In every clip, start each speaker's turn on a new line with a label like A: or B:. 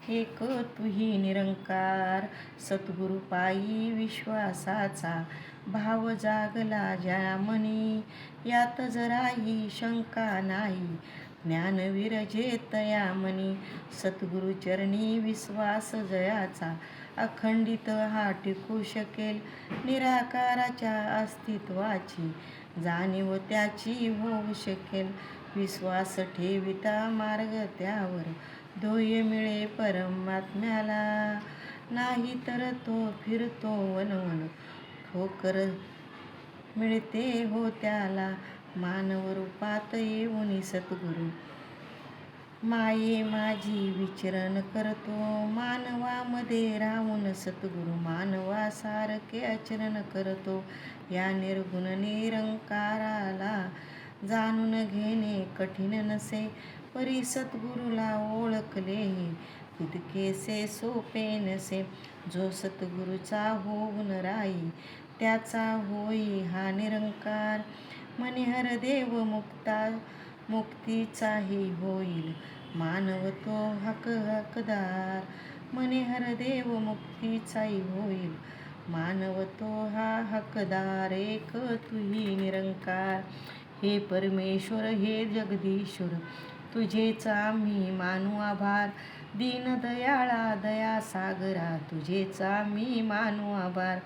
A: एक तुही निरंकार. सद्गुरु पायी विश्वासाचा भाव जागला ज्या मनी, यात जराही शंका नाही, ज्ञान विरजेत या मनी. सद्गुरु चरणी विश्वास जयाचा अखंडित हा टिकू शकेल. निराकाराच्या अस्तित्वाची जाणीव त्याची होऊ शकेल. विश्वास ठेविता मार्ग त्यावर ध्येय मिळे परमात्म्याला. नाही तर तो फिरतो वनवन, ठोकर मिळते हो त्याला. मानव रूपात येऊन सद्गुरु माये माझी विचरण करतो. मानवामध्ये राहून सद्गुरु मानवासारखे आचरण करतो. या निर्गुण निरंकाराला जाणून घेणे कठीण नसे, परी सद्गुरूला ओळखलेही तितकेसे सोपे नसे. जो सद्गुरूचा होऊन राही, त्याचा होई हा निरंकार. मनिहर देव मुक्तीचाही होईल, मानव तो हकदार. मनिहर देव मुक्तीचाही होईल, मानव तो हा हकदार. एक तुही निरंकार. हे परमेश्वर, हे जगदीश्वर, तुझेच आम्ही मानू आभार. दीनदयाळा दयासागरा, तुझेच आम्ही मानू आभार.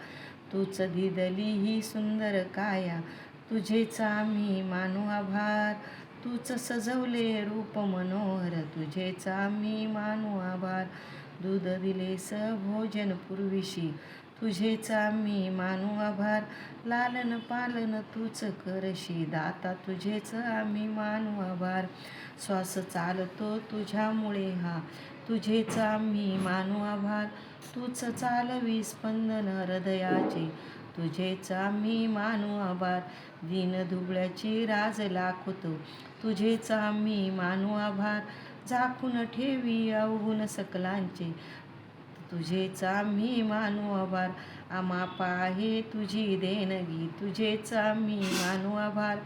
A: तूच दिदली ही सुंदर काया, तुझेच आम्ही मानू आभार. तूच सजवले रूप मनोहर, तुझेच आम्ही मानू आभार. दूध दिलेस भोजन पुरविशी, तुझेच आम्ही मानू आभार. लालन पालन तूच करशी, दाता तुझेच आम्ही मानू आभार. श्वास चालतो तुझ्यामुळे हा, तुझेच आम्ही मानू आभार. तूच चालवी स्पंदन हृदयाचे, तुझेच आम्ही मानू आभार. दीन दुबळ्याची राज लाखतो, तुझेच आम्ही मानू आभार. झाकून ठेवी अवगुण सकलांचे, तुझेच आम्ही मानू आभार. अमाप आहे तुझी देणगी, तुझेच आम्ही मानू आभार.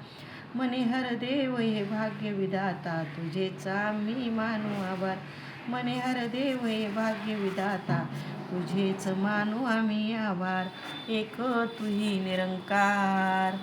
A: मनिहर देव हे भाग्य विधाता, तुझेच आम्ही मानू आभार. मनिहर देव हे भाग्य विधाता, तुझेच मानू आम्ही आभार. एक तुही निरंकार.